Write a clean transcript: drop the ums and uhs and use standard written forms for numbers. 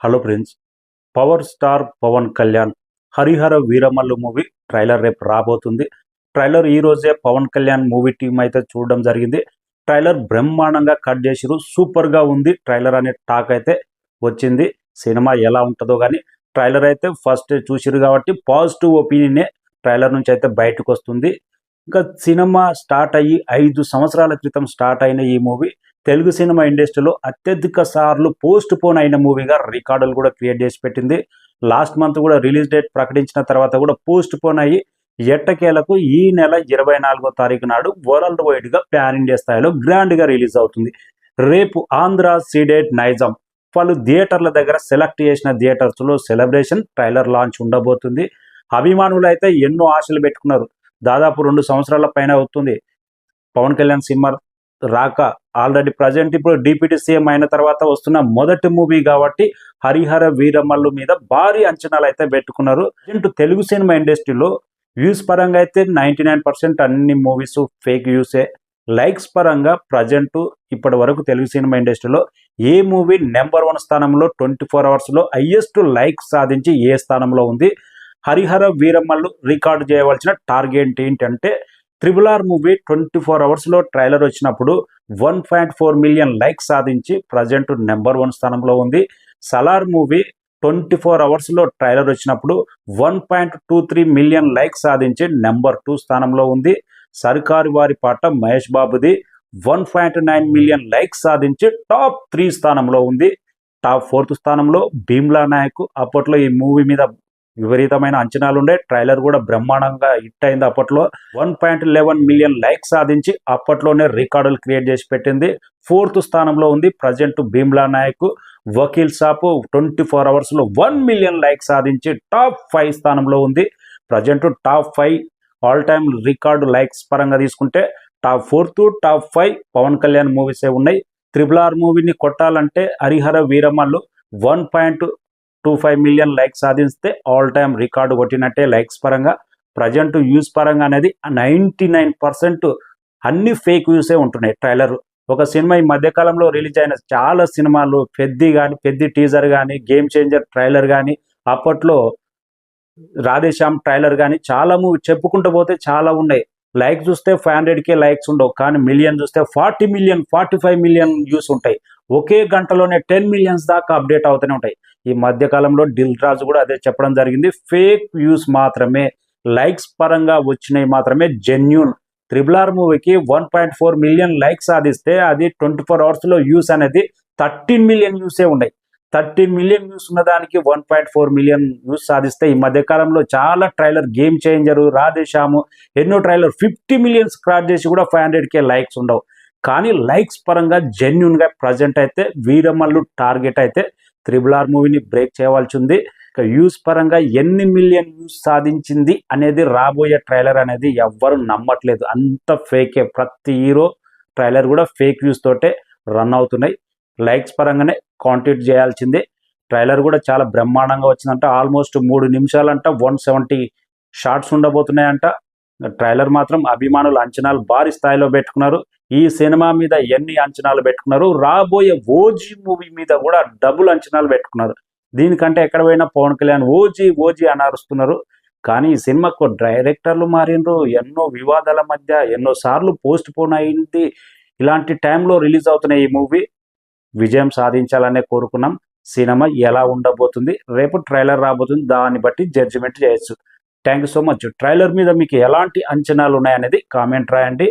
Hello friends, power star Pawan Kalyan Harihara Veeramallu movie trailer రేపు రాబోతుంది. Trailer ఈ రోజే పవన్ కళ్యాణ్ మూవీ టీం అయితే చూడడం జరిగింది. ట్రైలర్ బ్రహ్మాండంగా కట్ చేసిరు, సూపర్గా ఉంది ట్రైలర్ అనే టాక్ అయితే వచ్చింది. సినిమా ఎలా ఉంటుందో కానీ ట్రైలర్ అయితే ఫస్ట్ చూసిరు కాబట్టి పాజిటివ్ ఒపీనియనే ట్రైలర్ నుంచి అయితే బయటకు వస్తుంది. ఇంకా సినిమా స్టార్ట్ అయ్యి 5 సంవత్సరాల క్రితం స్టార్ట్ అయిన ఈ మూవీ తెలుగు సినిమా ఇండస్ట్రీలో అత్యధిక సార్లు పోస్ట్ పోన్ అయిన మూవీగా రికార్డులు కూడా క్రియేట్ చేసి పెట్టింది. లాస్ట్ మంత్ కూడా రిలీజ్ డేట్ ప్రకటించిన తర్వాత కూడా పోస్ట్ పోన్ అయ్యి ఎట్టకేలకు ఈ నెల 24వ తారీఖు నాడు వరల్డ్ వైడ్గా ప్యాన్ ఇండియా స్థాయిలో గ్రాండ్గా రిలీజ్ అవుతుంది. రేపు ఆంధ్ర సీడెడ్ నైజాం పలు థియేటర్ల దగ్గర సెలెక్ట్ చేసిన థియేటర్స్లో సెలబ్రేషన్ ట్రైలర్ లాంచ్ ఉండబోతుంది. అభిమానులు అయితే ఎన్నో ఆశలు పెట్టుకున్నారు. దాదాపు 2 సంవత్సరాల పైన అవుతుంది పవన్ కళ్యాణ్ సినిమా రాక. ఆల్రెడీ ప్రజెంట్ ఇప్పుడు డిప్యూటీ సీఎం అయిన తర్వాత వస్తున్న మొదటి మూవీ కాబట్టి హరిహర వీరమల్లు మీద భారీ అంచనాలు అయితే పెట్టుకున్నారు. తెలుగు సినిమా ఇండస్ట్రీలో వ్యూస్ పరంగా అయితే 99% అన్ని మూవీస్ ఫేక్ వ్యూసే. లైక్స్ పరంగా ప్రజెంట్ ఇప్పటి వరకు తెలుగు సినిమా ఇండస్ట్రీలో ఏ మూవీ నెంబర్ 1 స్థానంలో 24 అవర్స్లో హైయెస్ట్ లైక్స్ సాధించి ఏ స్థానంలో ఉంది. హరిహర వీరమల్లు రికార్డు చేయవలసిన టార్గెట్ ఏంటంటే RRR మూవీ 24 అవర్స్లో ట్రైలర్ వచ్చినప్పుడు 1.4 మిలియన్ లైక్స్ సాధించి ప్రజెంట్ నెంబర్ 1 స్థానంలో ఉంది. సలార్ మూవీ 24 అవర్స్లో ట్రైలర్ వచ్చినప్పుడు 1.23 మిలియన్ లైక్స్ సాధించి నెంబర్ 2 స్థానంలో ఉంది. సర్కారు వారి పాట మహేష్ బాబుది 1.9 మిలియన్ లైక్స్ సాధించి టాప్ 3 స్థానంలో ఉంది. టాప్ 4th స్థానంలో భీమ్లా నాయక్. అప్పట్లో ఈ మూవీ మీద విపరీతమైన అంచనాలు ఉండే, ట్రైలర్ కూడా బ్రహ్మాండంగా హిట్ అయింది. అప్పట్లో 1.11 మిలియన్ లైక్స్ సాధించి అప్పట్లోనే రికార్డులు క్రియేట్ చేసి పెట్టింది. 4th స్థానంలో ఉంది ప్రజెంట్ భీమ్లా నాయక్. వకీల్ సాబ్ 24 అవర్స్లో 1 మిలియన్ లైక్స్ సాధించి టాప్ 5 స్థానంలో ఉంది. Present top 5 all time record likes పరంగా తీసుకుంటే top 4th top 5 Pawan Kalyan మూవీసే ఉన్నాయి. RRR మూవీని కొట్టాలంటే హరిహర వీరమల్లు 1.25 మిలియన్ లైక్స్ సాధిస్తే ఆల్ టైమ్ రికార్డు కొట్టినట్టే లైక్స్ పరంగా. ప్రజెంట్ వ్యూస్ పరంగా అనేది 99% అన్ని ఫేక్ వ్యూసే ఉంటున్నాయి. ట్రైలర్ ఒక సినిమా ఈ మధ్యకాలంలో రిలీజ్ అయిన చాలా సినిమాలు పెద్ది టీజర్ కానీ, గేమ్ చేంజర్ ట్రైలర్ కానీ, అప్పట్లో రాధేశ్యామ్ ట్రైలర్ కానీ చాలా మూవీ చెప్పుకుంటూ పోతే చాలా ఉన్నాయి. లైక్ చూస్తే 500K లైక్స్ ఉండవు, కానీ మిలియన్ చూస్తే 40 మిలియన్ 45 మిలియన్ వ్యూస్ ఉంటాయి. ఒకే గంటలోనే 10 మిలియన్స్ దాకా అప్డేట్ అవుతూనే ఉంటాయి. ఈ మధ్యకాలంలో దిల్ రాజు కూడా అదే చెప్పడం జరిగింది. ఫేక్ వ్యూస్ మాత్రమే, లైక్స్ పరంగా వచ్చినవి మాత్రమే జెన్యూన్. RRR మూవీకి 1.4 మిలియన్ లైక్స్ సాధిస్తే అది 24 అవర్స్లో వ్యూస్ అనేది 13 మిలియన్ వ్యూసే ఉన్నాయి. 13 మిలియన్ వ్యూస్ ఉన్నదానికి 1.4 మిలియన్ వ్యూస్ సాధిస్తే ఈ మధ్యకాలంలో చాలా ట్రైలర్ గేమ్ చేంజరు, రాధేశ్యాము ఎన్నో ట్రైలర్ 50 మిలియన్స్ క్రాస్ చేసి కూడా 500K లైక్స్ ఉండవు. కానీ లైక్స్ పరంగా జెన్యున్గా ప్రజెంట్ అయితే వీరమల్లు టార్గెట్ అయితే RRR మూవీని బ్రేక్ చేయవలసి ఉంది. ఇక వ్యూస్ పరంగా ఎన్ని మిలియన్ వ్యూస్ సాధించింది అనేది రాబోయే ట్రైలర్ అనేది ఎవ్వరు నమ్మట్లేదు, అంత ఫేకే. ప్రతి హీరో ట్రైలర్ కూడా ఫేక్ వ్యూస్ తోటే రన్ అవుతున్నాయి. లైక్స్ పరంగానే కాంటెంట్ చేయాల్సిందే. ట్రైలర్ కూడా చాలా బ్రహ్మాండంగా వచ్చిందంట. ఆల్మోస్ట్ 3 నిమిషాలంట 170 షార్ట్స్ ఉండబోతున్నాయంట. ట్రైలర్ మాత్రం అభిమానులు అంచనాలు భారీ స్థాయిలో పెట్టుకున్నారు. ఈ సినిమా మీద ఎన్ని అంచనాలు పెట్టుకున్నారు, రాబోయే ఓజీ మూవీ మీద కూడా డబుల్ అంచనాలు పెట్టుకున్నారు. దీనికంటే ఎక్కడ పోయినా పవన్ కళ్యాణ్ ఓజీ అని అరుస్తున్నారు. కానీ ఈ సినిమాకు డైరెక్టర్లు మారినరు, ఎన్నో వివాదాల మధ్య ఎన్నో సార్లు పోస్ట్ పోన్ అయింది. ఇలాంటి టైంలో రిలీజ్ అవుతున్న ఈ మూవీ విజయం సాధించాలనే కోరుకున్నాం. సినిమా ఎలా ఉండబోతుంది, రేపు ట్రైలర్ రాబోతుంది, దాన్ని బట్టి జడ్జిమెంట్ చేయొచ్చు. Thank you so much. Trailer మీద మీకు ఎలాంటి అంచనాలు ఉన్నాయనేది కామెంట్ రాయండి.